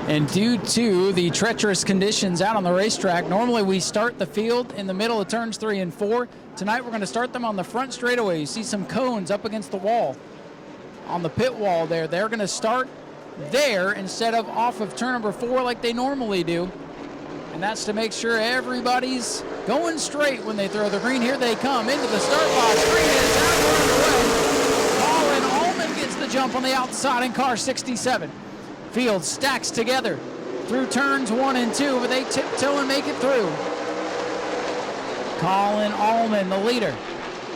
And due to the treacherous conditions out on the racetrack, normally we start the field in the middle of turns 3 and 4. Tonight we're going to start them on the front straightaway. You see some cones up against the wall, on the pit wall there. They're going to start there instead of off of turn number 4 like they normally do. And that's to make sure everybody's going straight when they throw the green. Here they come into the start box. Green is out of the way. Colin Allman gets the jump on the outside in car 67. Field stacks together through turns 1 and 2, but they tiptoe and make it through. Colin Allman, the leader.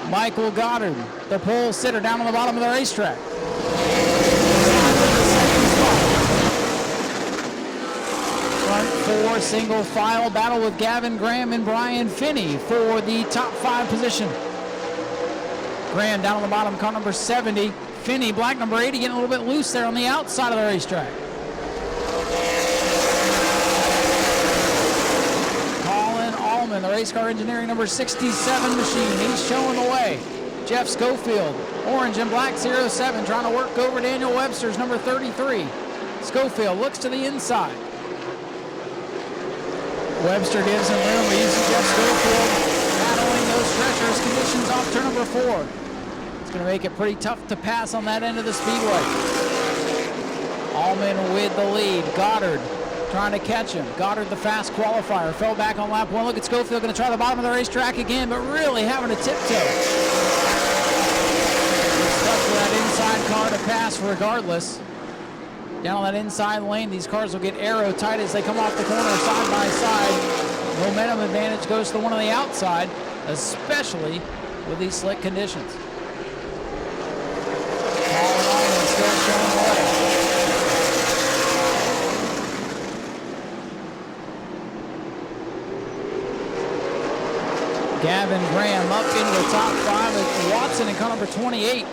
Michael Goddard, the pole sitter, down on the bottom of the racetrack. Front 4 single file battle with Gavin Graham and Brian Finney for the top 5 position. Graham down on the bottom, car number 70. Finney, black number 80, getting a little bit loose there on the outside of the racetrack. Colin Allman, the race car engineering number 67 machine. He's showing the way. Jeff Schofield, orange and black 07, trying to work over Daniel Webster's number 33. Schofield looks to the inside. Webster gives him room, but you see Jeff Schofield battling those treacherous conditions off turn number 4. Going to make it pretty tough to pass on that end of the speedway. Allman with the lead. Goddard trying to catch him. Goddard, the fast qualifier, fell back on lap 1. Look at Schofield, going to try the bottom of the racetrack again, but really having to tiptoe. It's tough for that inside car to pass regardless. Down on that inside lane, these cars will get arrow tight as they come off the corner side by side. Momentum advantage goes to the one on the outside, especially with these slick conditions. Gavin Graham up into the top 5 with Watson in car number 28.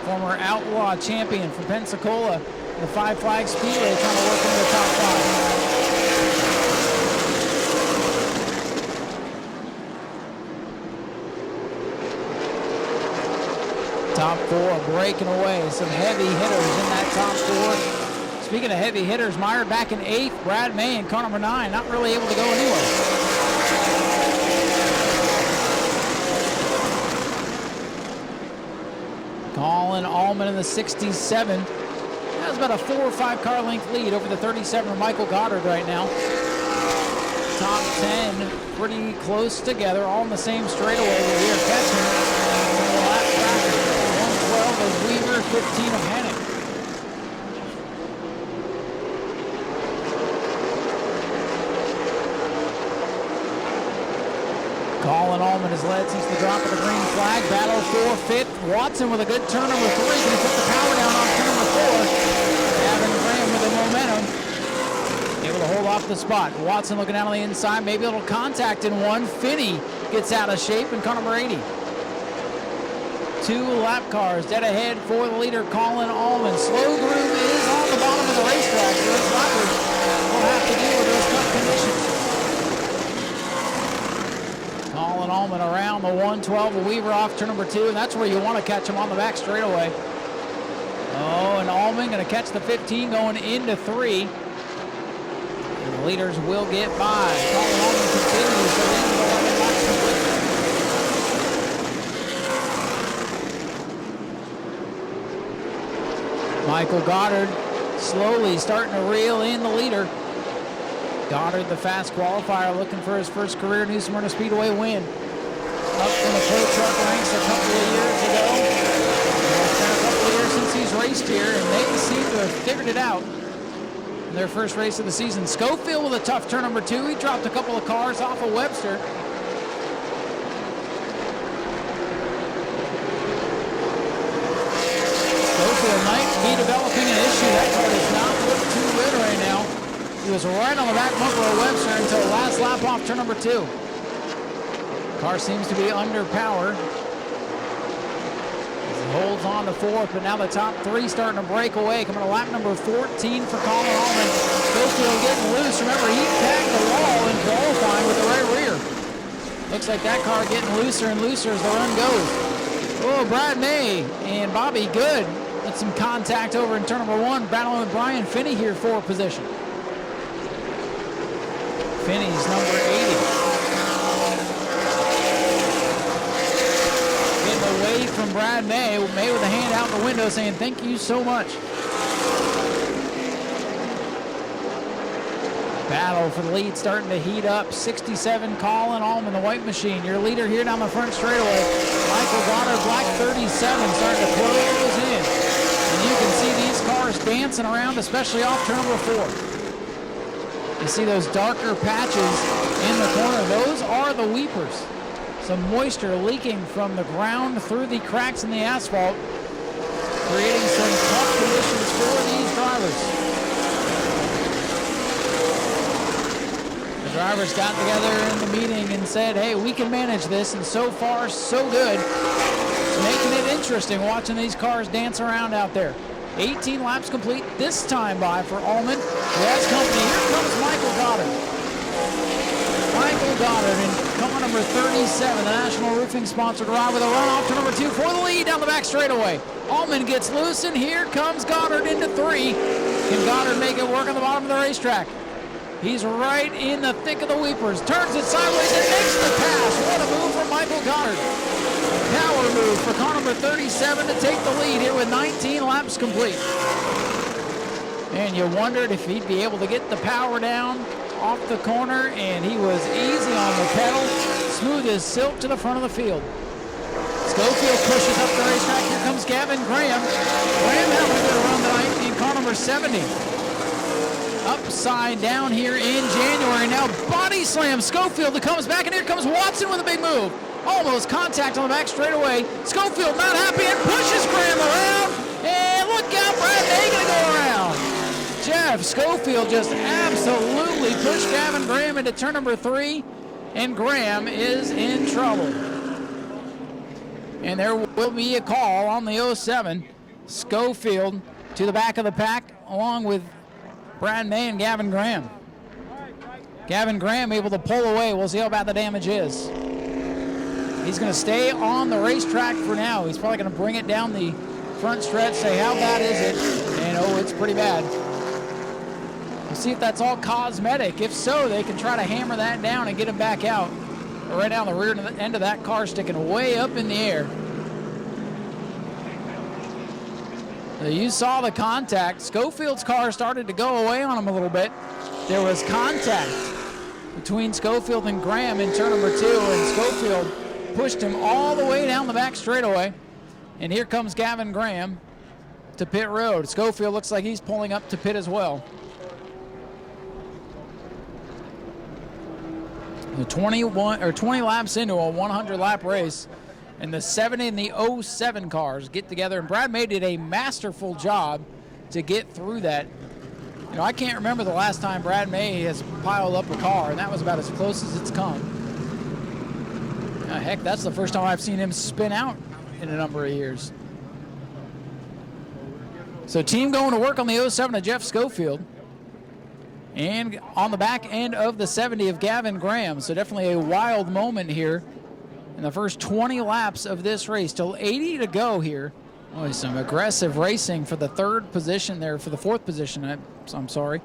Former outlaw champion from Pensacola, the Five Flags Speedway, trying to work into the top 5. Top 4 breaking away. Some heavy hitters in that top 4. Speaking of heavy hitters, Meyer back in 8th. Brad May in car number 9, not really able to go anywhere. Colin Allman in the 67. Has about a 4 or 5 car length lead over the 37 of Michael Goddard right now. Top 10 pretty close together, all in the same straightaway that we are catching. The lap traffic, 112 of Weaver, 15 of Hennick. Colin Allman has led since the drop of the green flag. Battle for 5th. Watson with a good turn number 3. Can he put the power down on turn number 4? Gavin Graham with the momentum. Able to hold off the spot. Watson looking out on the inside. Maybe a little contact in one. Finney gets out of shape in car number 80. 2 lap cars dead ahead for the leader, Colin Allman. Slow groove is on the bottom of the racetrack. Those lappers will have to deal with those tough conditions. Colin Allman around the 112 of Weaver off turn number 2, and that's where you want to catch him, on the back straightaway. Oh, and Allman going to catch the 15 going into 3. And the leaders will get by. Colin Allman continues to lead the 11 laps complete. Michael Goddard slowly starting to reel in the leader. Goddard, the fast qualifier, looking for his first career New Smyrna Speedway win. Up in the pro truck ranks a couple of years ago. It's been a couple of years since he's raced here, and they seem to have figured it out in their first race of the season. Schofield with a tough turn number 2. He dropped a couple of cars off of Webster. Schofield might be developing an issue. That car does not look too good right now. He was right on the back bumper of Webster until last lap off turn number 2. Car seems to be under power. He holds on to 4th, but now the top 3 starting to break away. Coming to lap number 14 for Colin Allman. Schofield getting loose. Remember, he tagged the wall in qualifying with the right rear. Looks like that car getting looser and looser as the run goes. Oh, Brad May and Bobby Good. Let's some contact over in turn number 1, battling with Brian Finney here for position. Finney's number 80. Getting away from Brad May. May with a hand out the window saying thank you so much. Battle for the lead starting to heat up. 67 Colin Allman, the white machine. Your leader here down the front straightaway. Michael Goddard, black 37, starting to close in. And you can see these cars dancing around, especially off turn number 4. You see those darker patches in the corner. Those are the weepers. Some moisture leaking from the ground through the cracks in the asphalt, creating some tough conditions for these drivers. The drivers got together in the meeting and said, hey, we can manage this, and so far, so good. It's making it interesting watching these cars dance around out there. 18 laps complete this time by for Allman, who has company. Here comes Michael Goddard. Michael Goddard in car number 37, the National Roofing sponsored ride with a run off to number 2 for the lead down the back straightaway. Allman gets loose, and here comes Goddard into 3. Can Goddard make it work on the bottom of the racetrack? He's right in the thick of the weepers. Turns it sideways and makes the pass. What a move from Michael Goddard. Power move for car number 37 to take the lead here with 19 laps complete. And you wondered if he'd be able to get the power down off the corner, and he was easy on the pedal. Smooth as silk to the front of the field. Schofield pushes up the racetrack. Here comes Gavin Graham. Graham having a good run tonight in car number 70. Upside down here in January. Now body slam Schofield that comes back, and here comes Watson with a big move. Almost contact on the back straightaway. Schofield not happy and pushes Graham around. And look out, Brad May gonna go around. Jeff Schofield just absolutely pushed Gavin Graham into turn number 3, and Graham is in trouble. And there will be a call on the 07. Schofield to the back of the pack along with Brad May and Gavin Graham. Gavin Graham able to pull away. We'll see how bad the damage is. He's going to stay on the racetrack for now. He's probably going to bring it down the front stretch, say, how bad is it? And, oh, it's pretty bad. We'll see if that's all cosmetic. If so, they can try to hammer that down and get him back out. But right now, the rear end of that car sticking way up in the air. You saw the contact. Schofield's car started to go away on him a little bit. There was contact between Schofield and Graham in turn number 2, and Schofield pushed him all the way down the back straightaway. And here comes Gavin Graham to pit road. Schofield looks like he's pulling up to pit as well. The 20 laps into a 100-lap race. And the 70 and the 07 cars get together, and Brad May did a masterful job to get through that. You know, I can't remember the last time Brad May has piled up a car, and that was about as close as it's come. Heck, that's the first time I've seen him spin out in a number of years. So team going to work on the 07 of Jeff Schofield, and on the back end of the 70 of Gavin Graham. So definitely a wild moment here in the first 20 laps of this race. Till 80 to go here. Oh, some aggressive racing for the third position there, for the fourth position. I'm sorry.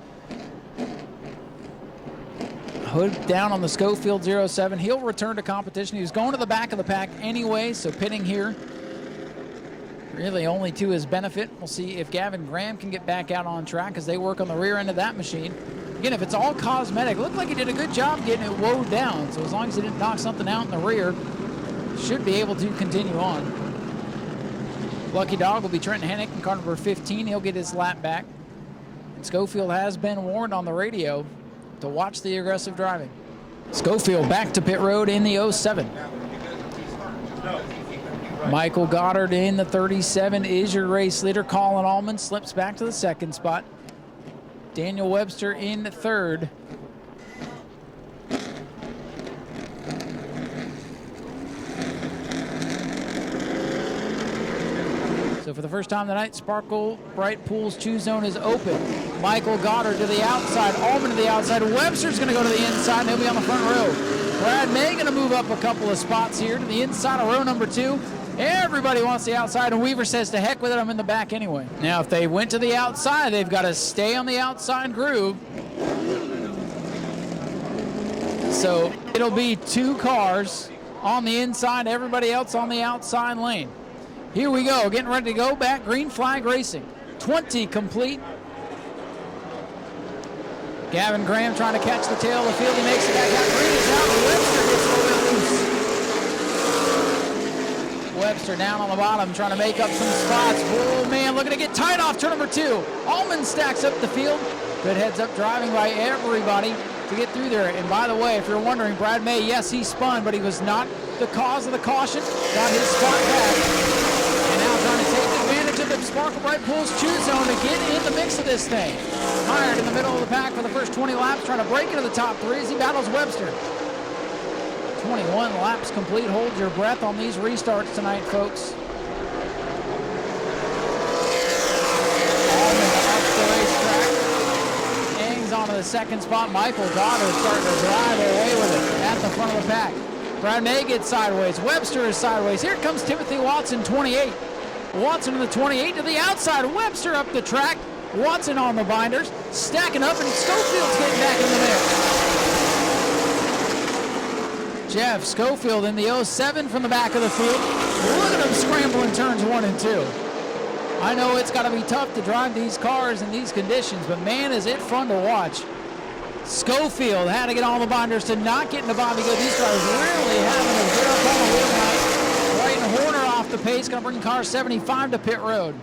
Hood down on the Schofield 07. He'll return to competition. He was going to the back of the pack anyway, so pitting here really only to his benefit. We'll see if Gavin Graham can get back out on track as they work on the rear end of that machine. Again, if it's all cosmetic, looked like he did a good job getting it woed down. So as long as he didn't knock something out in the rear, should be able to continue on. Lucky dog will be Trenton Hennick in car number 15. He'll get his lap back. And Schofield has been warned on the radio to watch the aggressive driving. Schofield back to pit road in the 07. Michael Goddard in the 37 is your race leader. Colin Allman slips back to the second spot. Daniel Webster in third. So for the first time tonight, Sparkle Bright Pools Choose Zone is open. Michael Goddard to the outside, Allman to the outside. Webster's going to go to the inside, and he'll be on the front row. Brad May going to move up a couple of spots here to the inside of row number 2. Everybody wants the outside, and Weaver says to heck with it, I'm in the back anyway. Now, if they went to the outside, they've got to stay on the outside groove. So it'll be 2 cars on the inside, everybody else on the outside lane. Here we go, getting ready to go back, green flag racing. 20 complete. Gavin Graham trying to catch the tail of the field. He makes it back out. Green is out. Webster gets a little bit loose. Webster down on the bottom trying to make up some spots. Oh, man, looking to get tight off turn number 2. Allman stacks up the field. Good heads-up driving by everybody to get through there. And by the way, if you're wondering, Brad May, yes, he spun, but he was not the cause of the caution. Got his spot back. And now trying to take advantage of the Sparkle Bright Pools Chew Zone to get in the mix of this thing. Hired in the middle of the pack for the first 20 laps, trying to break into the top 3 as he battles Webster. 21 laps complete. Hold your breath on these restarts tonight, folks. Allman up the racetrack. Hangs onto the second spot. Michael Goddard starting to drive away with it at the front of the pack. Brad May gets sideways. Webster is sideways. Here comes Timothy Watson, 28. Watson in the 28 to the outside. Webster up the track. Watson on the binders. Stacking up, and Schofield's getting back in the mix. Jeff Schofield in the 07 from the back of the field. Look at him scrambling turns 1 and 2. I know it's got to be tough to drive these cars in these conditions, but man, is it fun to watch. Schofield had to get all the binders to not get into Bobby Good. These guys really having a good up on the wheel tonight. White and Horner off the pace, going to bring car 75 to pit road.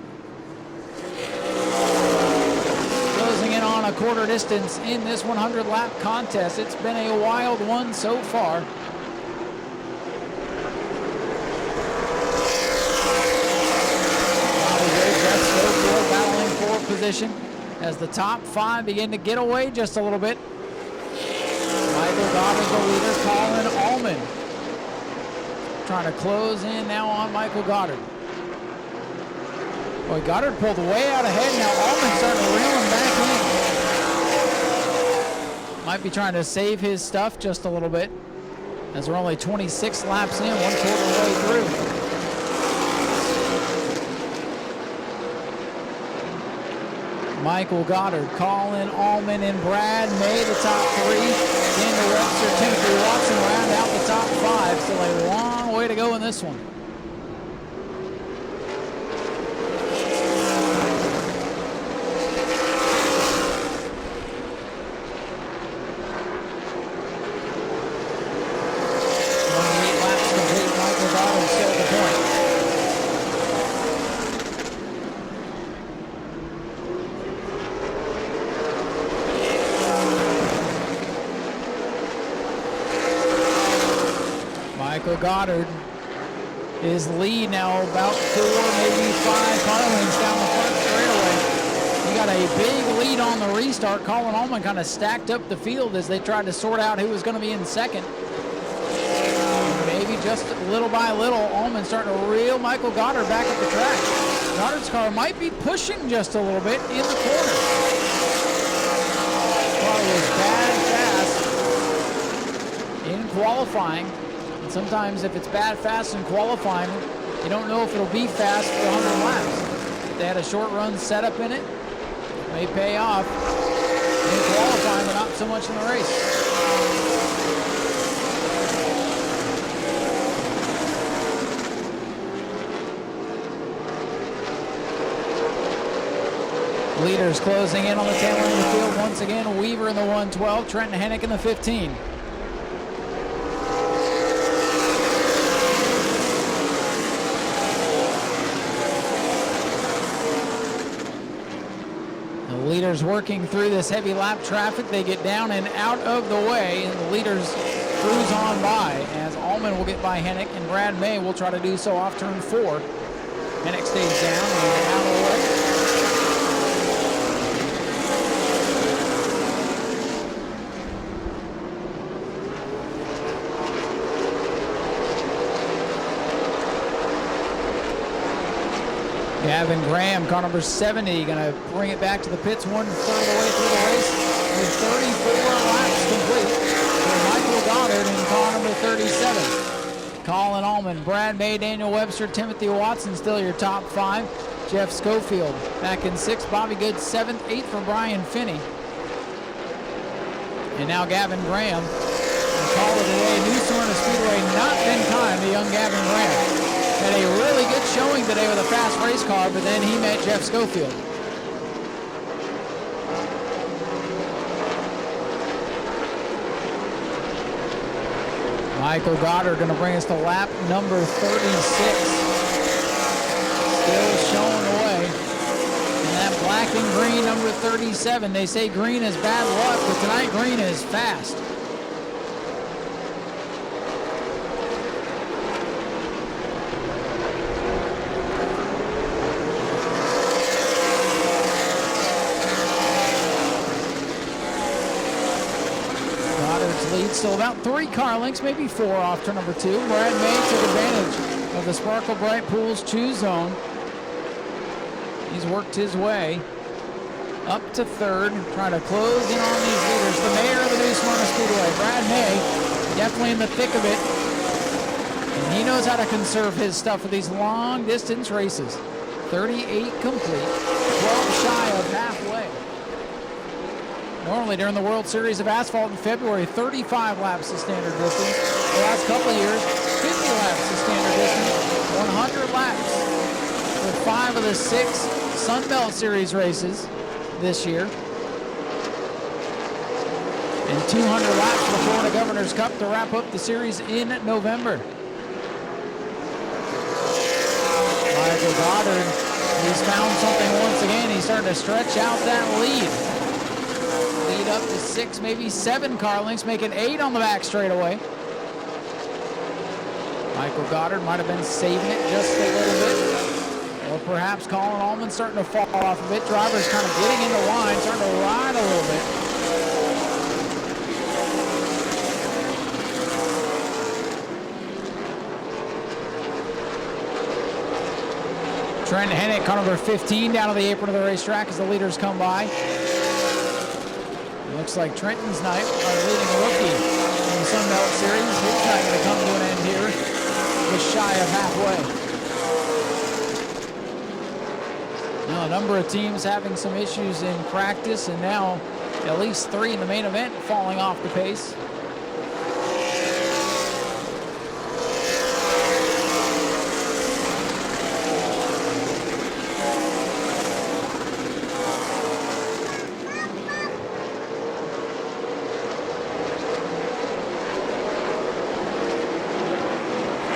Closing in on a quarter distance in this 100-lap contest. It's been a wild one so far. Battling for position as the top 5 begin to get away just a little bit. Michael Goddard, the leader, Colin Allman trying to close in now on Michael Goddard. Boy, Goddard pulled way out ahead. Now Allman starting to reel him back in. Might be trying to save his stuff just a little bit as we're only 26 laps in, 1/4 way through. Michael Goddard, Colin Allman, and Brad May, the top 3. Daniel Webster, Timothy Watson round out the top 5. Still a long way to go in this one. Laps complete. Michael Goddard still at the point. Michael Goddard is lead now about 4, maybe 5 car lengths down the front straightaway. He got a big lead on the restart. Colin Allman kind of stacked up the field as they tried to sort out who was going to be in second. Maybe just little by little, Allman starting to reel Michael Goddard back at the track. Goddard's car might be pushing just a little bit in the corner. Car was bad fast in qualifying. Sometimes if it's bad fast in qualifying, you don't know if it'll be fast for 100 laps. If they had a short run setup in it, it may pay off in qualifying, but not so much in the race. Leaders closing in on the tail end of the field once again. Weaver in the 112, Trenton Hennick in the 15. Leaders working through this heavy lap traffic. They get down and out of the way, and the leaders cruise on by as Allman will get by Hennick, and Brad May will try to do so off turn 4. Hennick stays down and out of the way. Gavin Graham, car number 70, going to bring it back to the pits 1/3 of the way through the race with 34 laps complete for Michael Goddard in car number 37. Colin Allman, Brad May, Daniel Webster, Timothy Watson still your top 5. Jeff Schofield back in 6th. Bobby Good 7th. 8th for Brian Finney. And now Gavin Graham. We'll call it a day. New Smyrna Speedway not been kind to young Gavin Graham. Had a really good showing today with a fast race car, but then he met Jeff Schofield. Michael Goddard going to bring us to lap number 36. Still showing away. And that black and green number 37. They say green is bad luck, but tonight green is fast. Lead still about 3 car lengths, maybe 4 off turn number 2. Brad May took advantage of the Sparkle Bright Pools Choose Zone. He's worked his way up to 3rd, trying to close in on these leaders. The mayor of the New Smyrna Speedway, Brad May, definitely in the thick of it. And he knows how to conserve his stuff for these long distance races. 38 complete, 12 shy of halfway. Normally during the World Series of Asphalt in February, 35 laps of standard distance. The last couple of years, 50 laps of standard distance, 100 laps for 5 of the 6 Sunbelt Series races this year. And 200 laps for the Florida Governor's Cup to wrap up the series in November. Michael Goddard, he's found something once again. He's starting to stretch out that lead. Lead up to 6, maybe 7 car lengths, making 8 on the back straightaway. Michael Goddard might have been saving it just a little bit. Or perhaps Colin Allman starting to fall off a bit. Drivers kind of getting into line, starting to ride a little bit. Trent Hennick, car number 15, down to the apron of the racetrack as the leaders come by. Looks like Trenton's night, our leading rookie in the Sunbelt Series. His night going to come to an end here, just shy of halfway. Now, a number of teams having some issues in practice, and now at least 3 in the main event falling off the pace.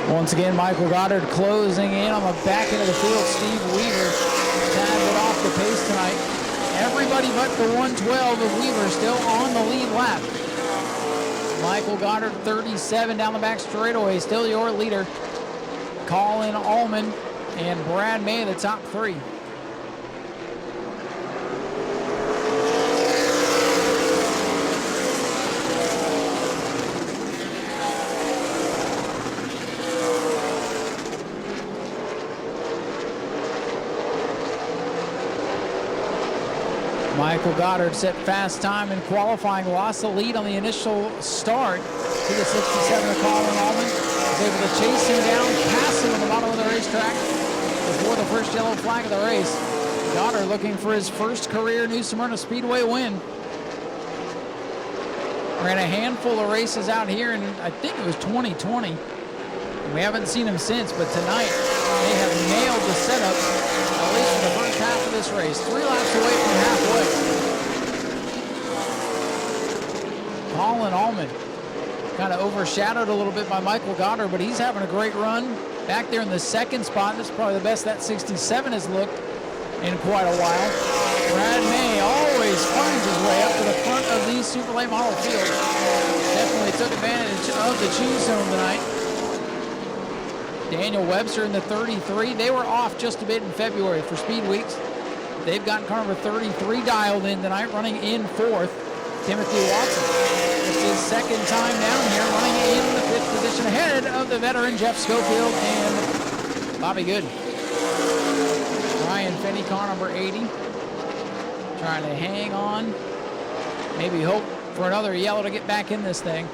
Once again, Michael Goddard closing in on the back end of the field. Steve Weaver tagged it off the pace tonight. Everybody but the 112 of Weaver still on the lead lap. Michael Goddard, 37 down the back straightaway, still your leader. Colin Allman and Brad May, the top 3. Michael Goddard set fast time in qualifying, lost the lead on the initial start to the 67 of Colin Allman. Was able to chase him down, pass him at the bottom of the racetrack before the first yellow flag of the race. Goddard looking for his first career New Smyrna Speedway win. Ran a handful of races out here, and I think it was 2020. We haven't seen him since, but tonight they have nailed the setup, at least for the first half of this race. 3 laps away from halfway. Colin Allman kind of overshadowed a little bit by Michael Goddard, but he's having a great run. Back there in the 2nd spot, this is probably the best that 67 has looked in quite a while. Brad May always finds his way up to the front of these super late model fields. Definitely took advantage of the choose zone tonight. Daniel Webster in the 33. They were off just a bit in February for speed weeks. They've got car number 33 dialed in tonight, running in 4th. Timothy Watson. It's his 2nd time down here, running in the 5th position ahead of the veteran Jeff Schofield and Bobby Good. Ryan Finney, car number 80. Trying to hang on. Maybe hope for another yellow to get back in this thing.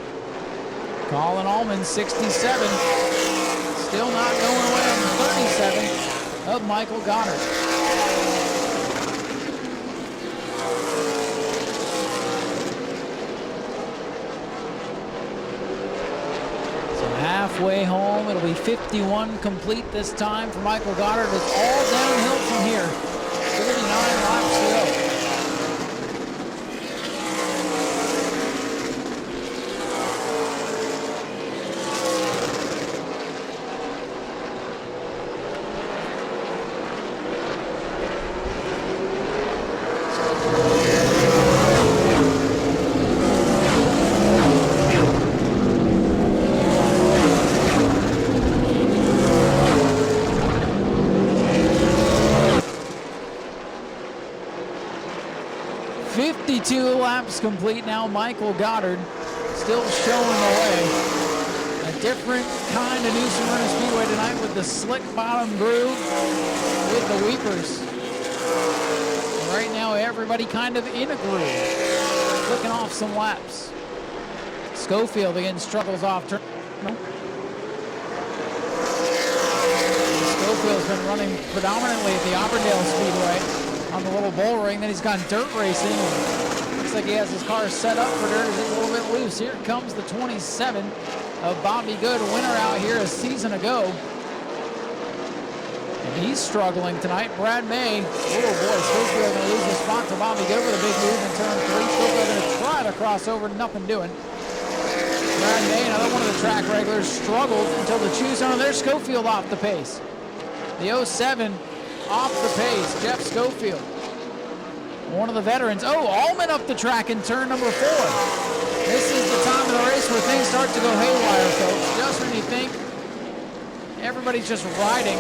Colin Allman, 67. Still not going away on the 37 of Michael Goddard. So halfway home, it'll be 51 complete this time for Michael Goddard. It's all downhill from here. 49 laps to go. 52 laps complete now. Michael Goddard still showing the way. A different kind of New Smyrna Speedway tonight with the slick bottom groove with the weepers. Right now everybody kind of in a groove, clicking off some laps. Schofield again struggles off turn. Schofield's been running predominantly at the Auburndale Speedway on the little bull ring. Then he's gone dirt racing. Looks like he has his car set up for dirt. It's a little bit loose. Here comes the 27 of Bobby Good, winner out here a season ago. And he's struggling tonight. Brad May. Oh boy, Schofield going to lose the spot to Bobby Good with a big move in turn 3. Schofield going to try to cross over, nothing doing. Brad May, another one of the track regulars, struggled until the choose zone. There's Schofield off the pace. The 07 off the pace, Jeff Schofield. One of the veterans. Oh, Allman up the track in turn number 4. This is the time of the race where things start to go haywire, folks. Just when you think everybody's just riding,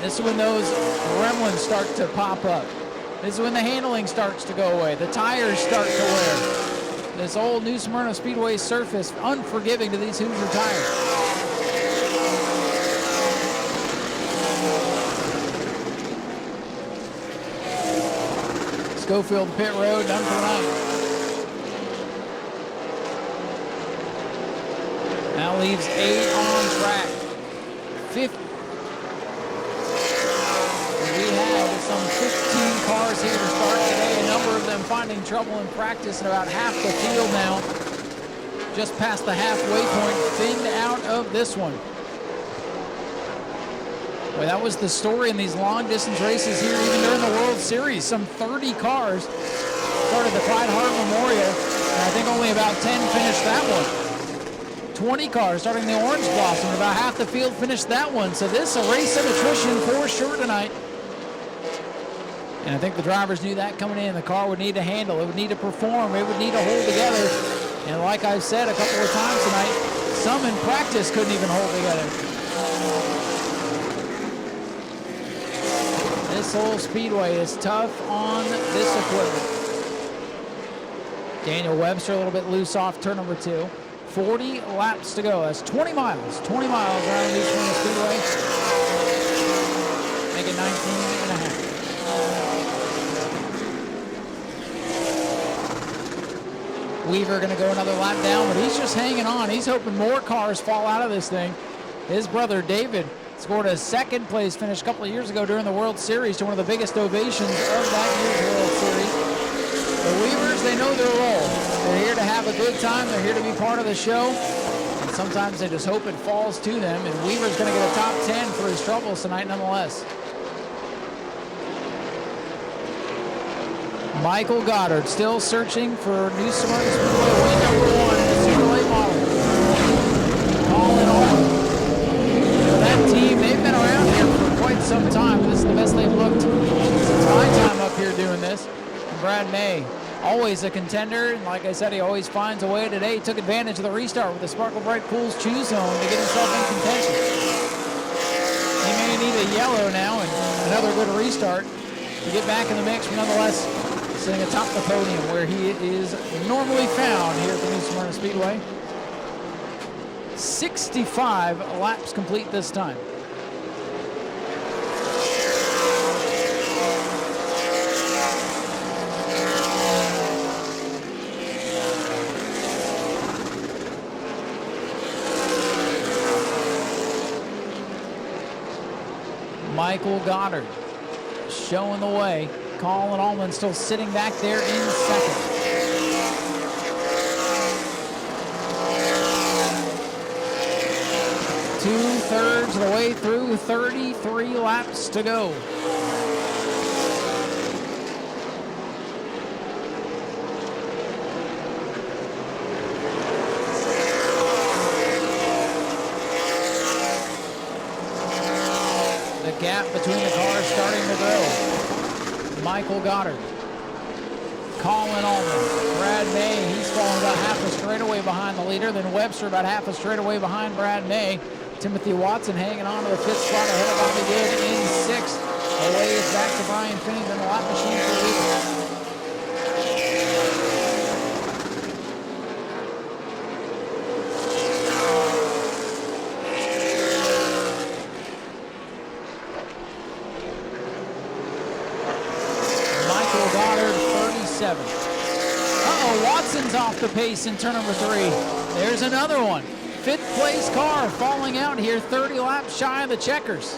this is when those gremlins start to pop up. This is when the handling starts to go away. The tires start to wear. This old New Smyrna Speedway surface, unforgiving to these Hoosier tires. Schofield pit road, done for the night. Now leaves 8 on track. 50. We had some 15 cars here to start today. A number of them finding trouble in practice, and about half the field now, just past the halfway point, thinned out of this one. Boy, that was the story in these long-distance races here, even during the World Series. Some 30 cars started the Clyde Hart Memorial, and I think only about 10 finished that one. 20 cars starting the Orange Blossom, and about half the field finished that one. So this is a race of attrition for sure tonight. And I think the drivers knew that coming in. The car would need to handle, it would need to perform, it would need to hold together. And like I've said a couple of times tonight, some in practice couldn't even hold together. This whole speedway is tough on this equipment. Daniel Webster a little bit loose off turn number 2. 40 laps to go. That's 20 miles. 20 miles around New Smyrna Speedway. Make it 19 and a half. Weaver going to go another lap down, but he's just hanging on. He's hoping more cars fall out of this thing. His brother David scored a second place finish a couple of years ago during the World Series to one of the biggest ovations of that year's World Series. The Weavers, they know their role. They're here to have a good time. They're here to be part of the show. And sometimes they just hope it falls to them. And Weaver's going to get a top 10 for his troubles tonight nonetheless. Michael Goddard still searching for New Smyrna Speedway win number 1 in the Super Late model. Calling on. That team, they've been around here for quite some time. This is the best they've looked since my time up here doing this. And Brad May, always a contender, and like I said, he always finds a way. Today he took advantage of the restart with the Sparkle Bright Pools choose zone to get himself in contention. He may need a yellow now and another good restart to get back in the mix, but nonetheless sitting atop the podium where he is normally found here at the New Smyrna Speedway. 65 laps complete this time. Michael Goddard showing the way. Colin Allman still sitting back there in second. Two-thirds of the way through, 33 laps to go. The gap between the cars starting to grow. Michael Goddard, Colin Allman, Brad May, he's falling about half a straightaway behind the leader. Then Webster about half a straightaway behind Brad May. Timothy Watson hanging on to the fifth spot ahead of Bobby Good in sixth. Away is back to Brian Finney in the lap machine for leader. Michael Goddard, 37. Uh-oh, Watson's off the pace in turn number 3. There's another one. Fifth place car falling out here, 30 laps shy of the checkers.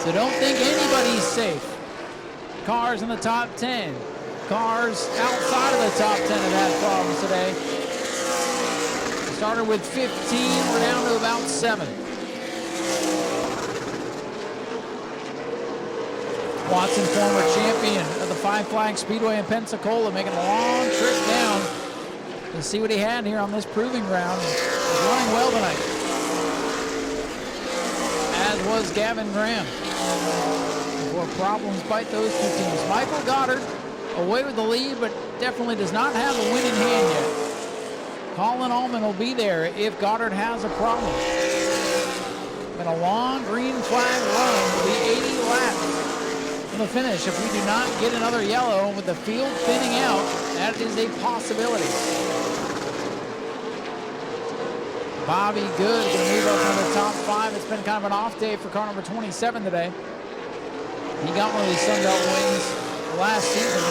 So don't think anybody's safe. Cars in the top 10. Cars outside of the top 10 have had problems today. Started with 15, we're down to about 7. Watson, former champion of the Five Flags Speedway in Pensacola, making a long trip down to see what he had here on this proving ground. He's running well tonight, as was Gavin Graham. Before problems bite those two teams. Michael Goddard away with the lead, but definitely does not have a win in hand yet. Colin Allman will be there if Goddard has a problem. Been a long green flag run. Will be 80 laps from the finish. If we do not get another yellow with the field thinning out, that is a possibility. Bobby Good going to move up into the top 5. It's been kind of an off day for car number 27 today. He got one of these Sunbelt wins last season.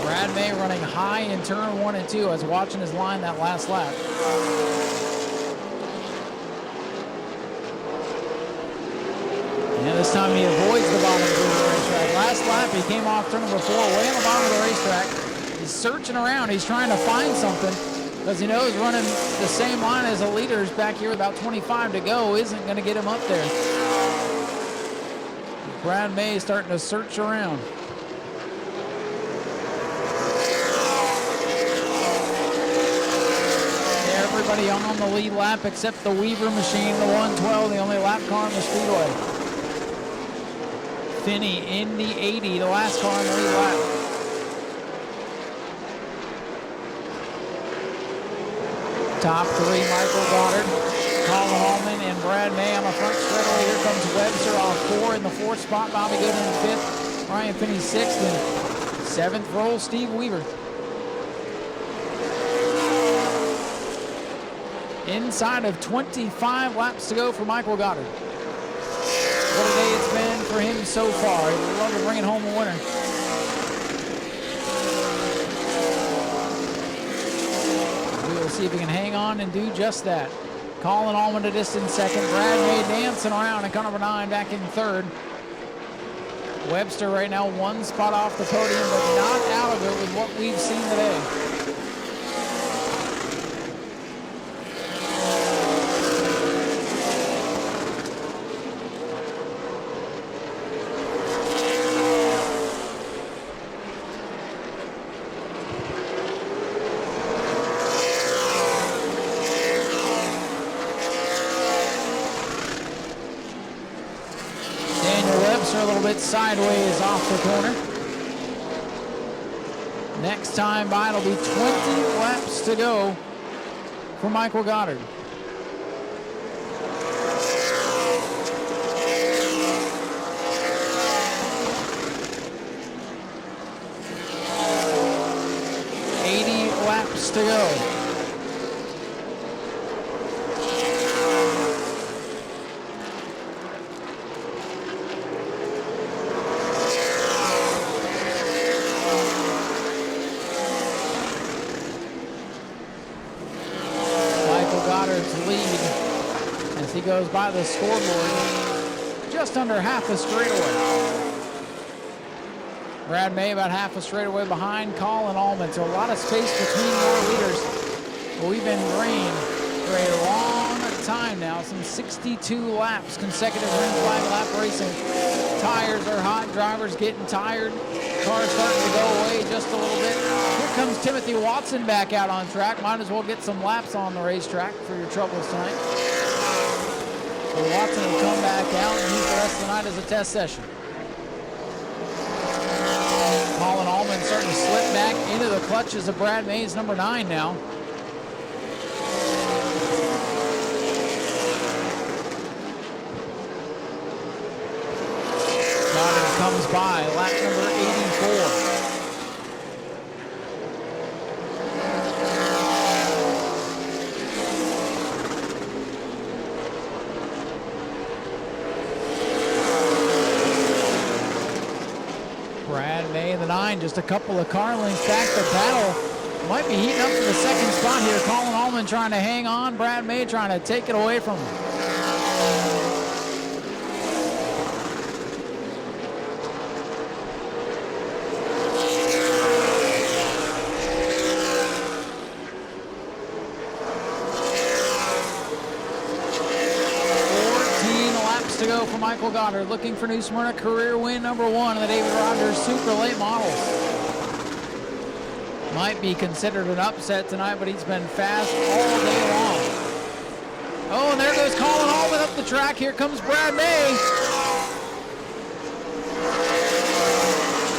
Brad May running high in turn 1 and 2. I was watching his line that last lap. And this time he avoids the bottom of the racetrack. Last lap he came off turn number 4, way on the bottom of the racetrack. He's searching around. He's trying to find something because he knows running the same line as the leaders back here with about 25 to go isn't going to get him up there. Brad May starting to search around. Everybody on the lead lap except the Weaver machine, the 112, the only lap car in the speedway. Finney in the 80, the last car on the lead lap. Top 3, Michael Goddard, Colin Allman, and Brad May on the front straightaway. Here comes Webster off 4 in the 4th spot. Bobby Good in the 5th. Brian Finney 6th, and 7th roll Steve Weaver. Inside of 25 laps to go for Michael Goddard. What a day it's been for him so far. He'd love to bring it home a winner. We'll see if he can hang on and do just that. Colin Allman a distant second. Brad May dancing around in car number 9 back in 3rd. Webster right now 1 spot off the podium, but not out of it with what we've seen today. A little bit sideways off the corner. Next time by, it'll be 20 laps to go for Michael Goddard. Laps to go. He goes by the scoreboard just under half a straightaway. Brad May about half a straightaway behind Colin Allman. So a lot of space between your leaders. But we've been green for a long time now. Some 62 laps, consecutive green flag lap racing. Tires are hot, drivers getting tired. Cars starting to go away just a little bit. Here comes Timothy Watson back out on track. Might as well get some laps on the racetrack for your troubles tonight. So Watson will come back out and use the rest of the night as a test session. Colin Allman starting to slip back into the clutches of Brad May's number 9 now. Goddard comes by, lap number 84. Brad May, the 9, just a couple of car lengths back. The battle might be heating up for the second spot here. Colin Allman trying to hang on. Brad May trying to take it away from him. To go for Michael Goddard, looking for New Smyrna career win number 1 in the David Rogers Super Late Models. Might be considered an upset tonight, but he's been fast all day long. Oh, and there goes Colin Allman up the track. Here comes Brad May.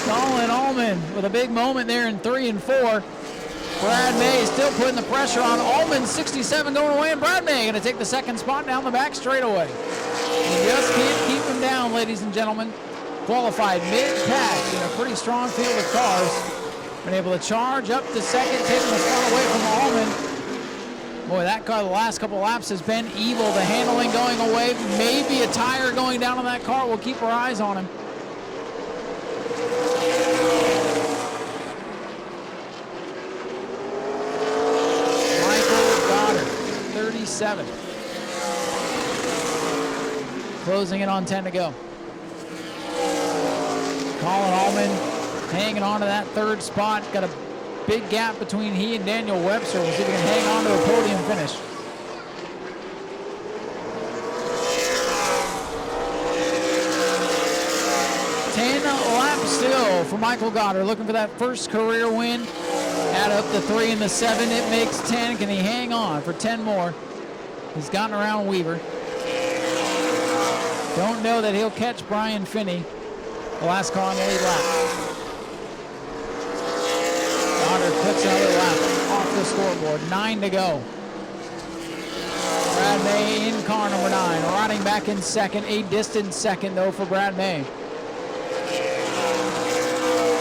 Colin Allman with a big moment there in 3 and 4. Brad May still putting the pressure on. Allman 67 going away, and Brad May going to take the second spot down the back straightaway. You just can't keep him down, ladies and gentlemen. Qualified mid-pack in a pretty strong field of cars. Been able to charge up to second, taking the spot away from Allman. Boy, that car the last couple laps has been evil. The handling going away, maybe a tire going down on that car. We'll keep our eyes on him. Michael Goddard, 37. Closing in on 10 to go. Colin Allman hanging on to that third spot. Got a big gap between he and Daniel Webster. We'll see if he can hang on to a podium finish. Laps to go for Michael Goddard, looking for that first career win. Add up the 3 and the 7, it makes 10. Can he hang on for 10 more? He's gotten around Weaver. Don't know that he'll catch Brian Finney, the last car on the lead lap. Goddard puts another lap off the scoreboard. 9 to go. Brad May in car number 9, riding back in second. A distant second, though, for Brad May.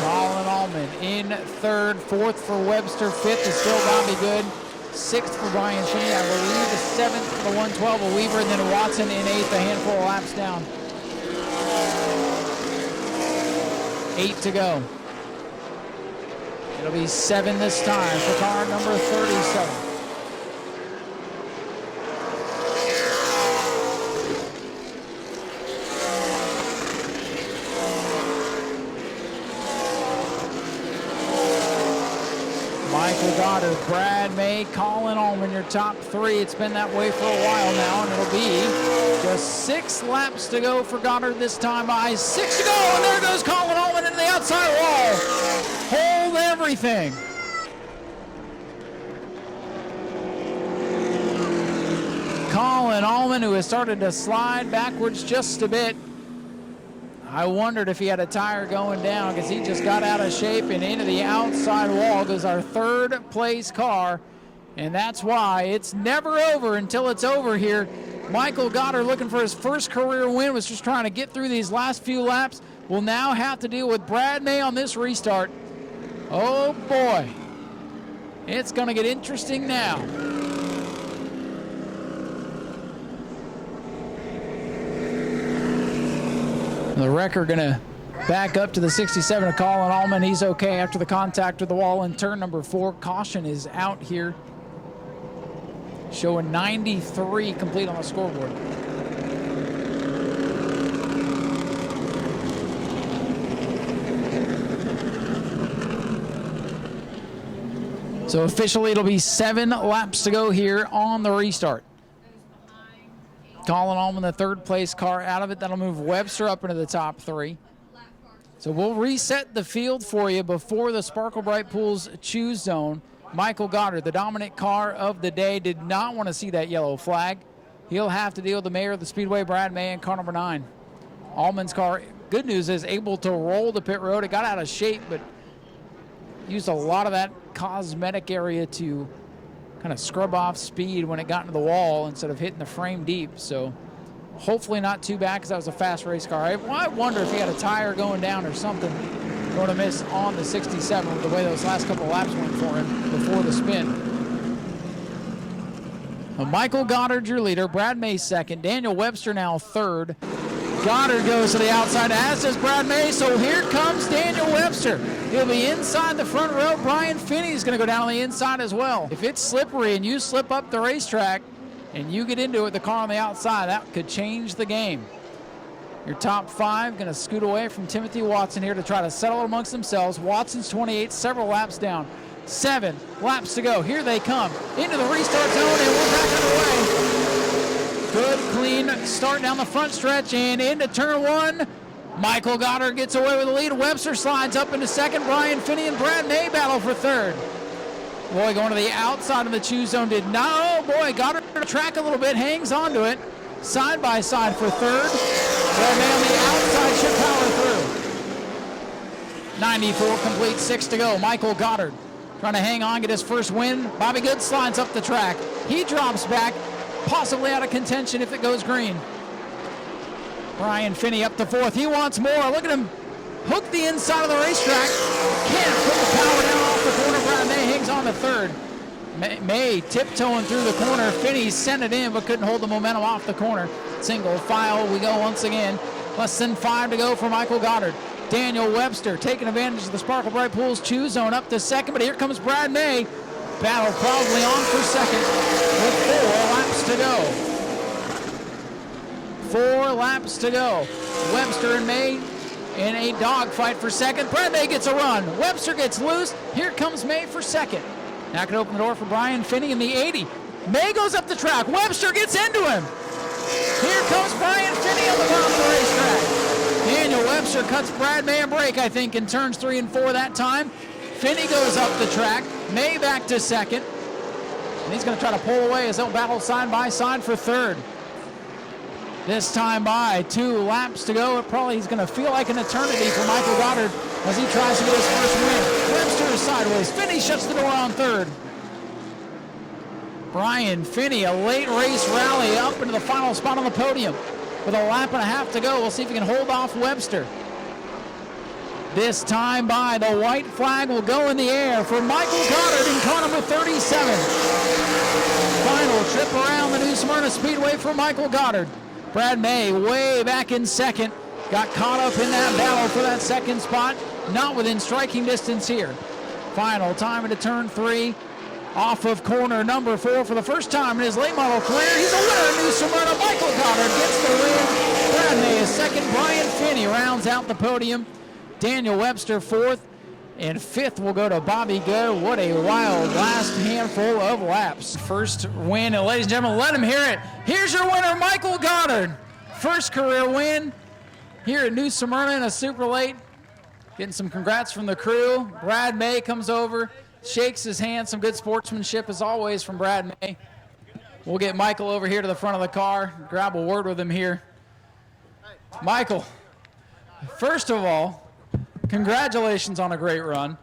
Colin Allman in third. Fourth for Webster. Fifth is still Bobby Good. Sixth for Brian Finney, I believe. The seventh for the 112 of Weaver, and then Watson in eighth, a handful of laps down. 8 to go. It'll be 7 this time for car number 37. Michael Goddard, Brad May, Colin Allman, your top 3. It's been that way for a while now, and it'll be just 6 laps to go for Goddard this time by 6 to go, and there goes Colin Allman into the outside wall. Hold everything. Colin Allman, who has started to slide backwards just a bit. I wondered if he had a tire going down because he just got out of shape and into the outside wall goes our third place car. And that's why it's never over until it's over here. Michael Goddard, looking for his first career win, was just trying to get through these last few laps. Will now have to deal with Brad May on this restart. Oh boy, it's going to get interesting now. LaBrecque going to back up to the 67 of Colin Allman. He's okay after the contact with the wall in turn number 4. Caution is out here. showing 93 complete on the scoreboard. So officially it'll be 7 laps to go here on the restart. Colin Allman, the third place car out of it. That'll move Webster up into the top 3. So we'll reset the field for you before the Sparkle Bright Pools choose zone. Michael Goddard, the dominant car of the day, did not want to see that yellow flag. He'll have to deal with the mayor of the Speedway, Brad May, in car number 9. Allman's car, good news, is able to roll the pit road. It got out of shape, but used a lot of that cosmetic area to kind of scrub off speed when it got into the wall instead of hitting the frame deep. So hopefully not too bad, because that was a fast race car. I wonder if he had a tire going down or something going to miss on the 67 with the way those last couple of laps went for him before the spin. Michael Goddard, your leader. Brad May second. Daniel Webster now third. Goddard goes to the outside, as does Brad May, so here comes Daniel Webster. He'll be inside the front row. Brian Finney's going to go down on the inside as well. If it's slippery and you slip up the racetrack and you get into it with the car on the outside, that could change the game. Your top 5 going to scoot away from Timothy Watson here to try to settle it amongst themselves. Watson's 28, several laps down. 7 laps to go. Here they come into the restart zone, and we're back underway. Good, clean start down the front stretch and into turn 1. Michael Goddard gets away with the lead. Webster slides up into second. Brian Finney and Brad May battle for third. Boy, going to the outside of the choose zone did not. Oh, boy, Goddard track a little bit, hangs onto it. Side by side for third. Brad May on the outside should power through. 94 complete, 6 to go. Michael Goddard trying to hang on, get his first win. Bobby Good slides up the track. He drops back, possibly out of contention if it goes green. Brian Finney up to 4th. He wants more. Look at him hook the inside of the racetrack. Can't put the power down off the corner. Brad May hangs on to 3rd. May tiptoeing through the corner. Finney sent it in but couldn't hold the momentum off the corner. Single file we go once again. Less than 5 to go for Michael Goddard. Daniel Webster taking advantage of the Sparkle Bright Pools choose zone up to 2nd, but here comes Brad May. Battle probably on for 2nd with 4 laps to go. 4 laps to go. Webster and May in a dogfight for 2nd. Brad May gets a run. Webster gets loose. Here comes May for 2nd. Now can open the door for Brian Finney in the 80. May goes up the track. Webster gets into him. Here comes Brian Finney on the bottom of the racetrack. Daniel Webster cuts Brad May a break, I think, in turns 3 and 4 that time. Finney goes up the track. May back to 2nd. And he's going to try to pull away as they'll battle side by side for 3rd. This time by 2 laps to go. It probably is going to feel like an eternity for Michael Goddard as he tries to get his first win. Webster is sideways. Finney shuts the door on 3rd. Brian Finney, a late race rally up into the final spot on the podium. With a lap and a half to go, we'll see if he can hold off Webster. This time by, the white flag will go in the air for Michael Goddard in car number 37. Final trip around the New Smyrna Speedway for Michael Goddard. Brad May way back in 2nd. Got caught up in that battle for that 2nd spot. Not within striking distance here. Final time into turn 3. Off of corner number 4 for the first time in his late model career. He's a winner in New Smyrna. Michael Goddard gets the win. Brad May is 2nd. Brian Finney rounds out the podium. Daniel Webster 4th. And 5th will go to Bobby Good. What a wild last handful of laps. First win, and ladies and gentlemen, let him hear it. Here's your winner, Michael Goddard. First career win here at New Smyrna in a super late. Getting some congrats from the crew. Brad May comes over, shakes his hand. Some good sportsmanship as always from Brad May. We'll get Michael over here to the front of the car, grab a word with him here. Michael, first of all, congratulations on a great run.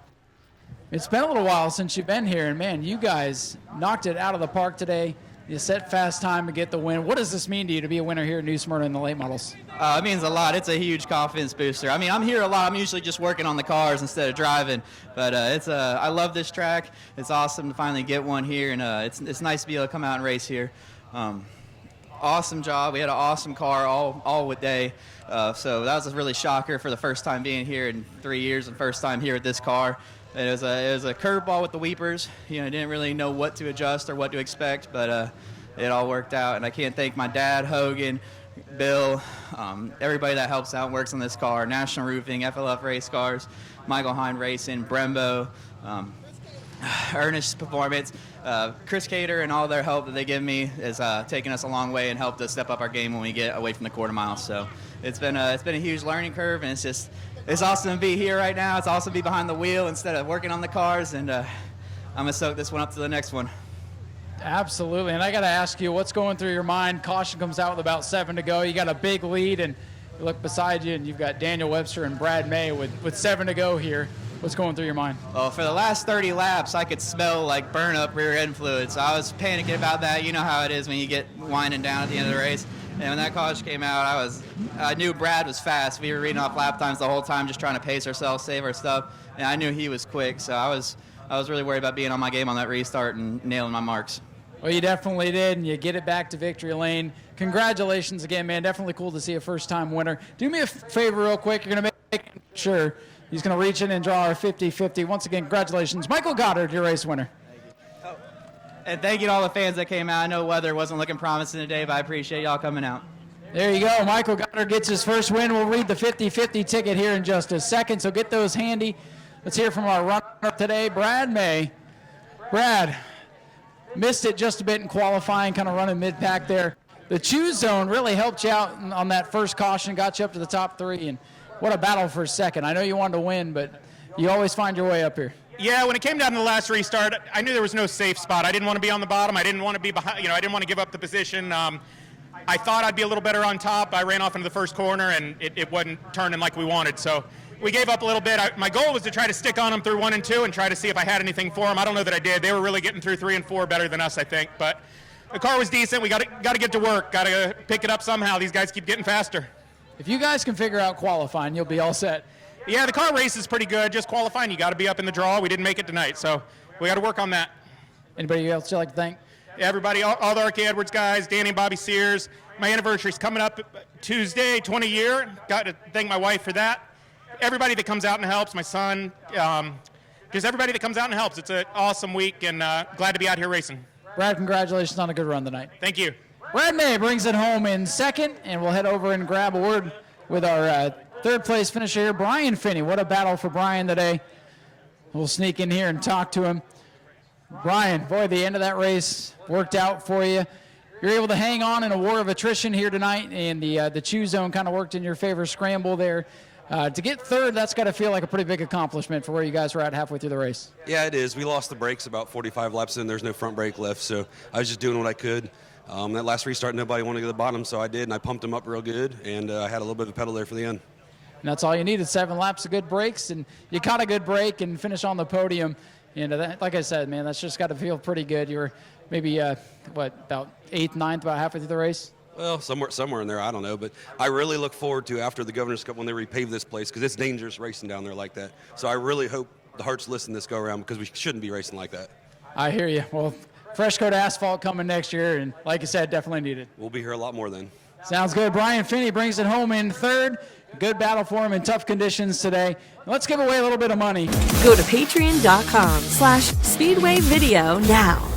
It's been a little while since you've been here, and man, you guys knocked it out of the park today. You set fast time to get the win. What does this mean to you to be a winner here at New Smyrna in the late models? It means a lot. It's a huge confidence booster. I mean, I'm here a lot. I'm usually just working on the cars instead of driving, but I love this track. It's awesome to finally get one here, and it's nice to be able to come out and race here. Awesome job. We had an awesome car all with day. So that was a really shocker for the first time being here in 3 years and first time here with this car. It was a curveball with the weepers. Didn't really know what to adjust or what to expect, but it all worked out. And I can't thank my dad, Hogan, Bill, everybody that helps out and works on this car, National Roofing, FLF Race Cars, Michael Hine Racing, Brembo, Ernest Performance, Chris Cater, and all their help that they give me is taking us a long way and helped us step up our game when we get away from the quarter mile. So it's been a huge learning curve, and it's awesome to be here right now. It's awesome to be behind the wheel instead of working on the cars, and I'm gonna soak this one up to the next one. Absolutely, and I got to ask you, what's going through your mind? Caution comes out with about 7 to go. You got a big lead, and you look beside you, and you've got Daniel Webster and Brad May with 7 to go here. What's going through your mind? Well, for the last 30 laps, I could smell like burn up rear end fluid, so I was panicking about that. You know how it is when you get winding down at the end of the race. And when that caution came out, I knew Brad was fast. We were reading off lap times the whole time, just trying to pace ourselves, save our stuff, and I knew he was quick, so I was really worried about being on my game on that restart and nailing my marks. Well, you definitely did, and you get it back to victory lane. Congratulations again, man. Definitely cool to see a first-time winner. Do me a favor real quick. You're going to make sure he's going to reach in and draw our 50-50. Once again, congratulations. Michael Goddard, your race winner. Oh. And thank you to all the fans that came out. I know weather wasn't looking promising today, but I appreciate y'all coming out. There you go. Michael Goddard gets his first win. We'll read the 50-50 ticket here in just a second, so get those handy. Let's hear from our runner today, Brad May. Brad, missed it just a bit in qualifying, kind of running mid-pack there. The choose zone really helped you out on that first caution, got you up to the top 3, and what a battle for a second. I know you wanted to win, but you always find your way up here. Yeah, when it came down to the last restart, I knew there was no safe spot. I didn't want to be on the bottom. I didn't want to be behind. I didn't want to give up the position. I thought I'd be a little better on top. I ran off into the first corner, and it wasn't turning like we wanted. So we gave up a little bit. My goal was to try to stick on them through 1 and 2 and try to see if I had anything for them. I don't know that I did. They were really getting through 3 and 4 better than us, I think. But the car was decent. We got to get to work. Got to pick it up somehow. These guys keep getting faster. If you guys can figure out qualifying, you'll be all set. Yeah, the car race is pretty good. Just qualifying, you got to be up in the draw. We didn't make it tonight, so we got to work on that. Anybody else you'd like to thank? Everybody, all the Arcade Edwards guys, Danny and Bobby Sears. My anniversary's coming up Tuesday, 20 year. Got to thank my wife for that. Everybody that comes out and helps, my son, just everybody that comes out and helps. It's an awesome week, and glad to be out here racing. Brad, congratulations on a good run tonight. Thank you. Brad May brings it home in second, and we'll head over and grab a word with our third place finisher here, Brian Finney. What a battle for Brian today. We'll sneak in here and talk to him. Brian, boy, the end of that race worked out for you. You're able to hang on in a war of attrition here tonight, and the choose zone kind of worked in your favor, scramble there. To get third, that's got to feel like a pretty big accomplishment for where you guys were at halfway through the race. Yeah, it is. We lost the brakes about 45 laps in. There's no front brake left, so I was just doing what I could. That last restart, nobody wanted to go to the bottom, so I did, and I pumped them up real good, and I had a little bit of a pedal there for the end. And that's all you needed, 7 laps of good brakes, and you caught a good break and finished on the podium. And like I said, man, that's just got to feel pretty good. You were maybe, about 8th, 9th, about halfway through the race? Well, somewhere in there, I don't know. But I really look forward to after the Governor's Cup when they repave this place, because it's dangerous racing down there like that. So I really hope the Hearts listen this go-around, because we shouldn't be racing like that. I hear you. Well, fresh coat of asphalt coming next year, and like you said, definitely needed. We'll be here a lot more then. Sounds good. Brian Finney brings it home in third. Good battle for him in tough conditions today. Let's give away a little bit of money. Go to patreon.com/Speedway Video now.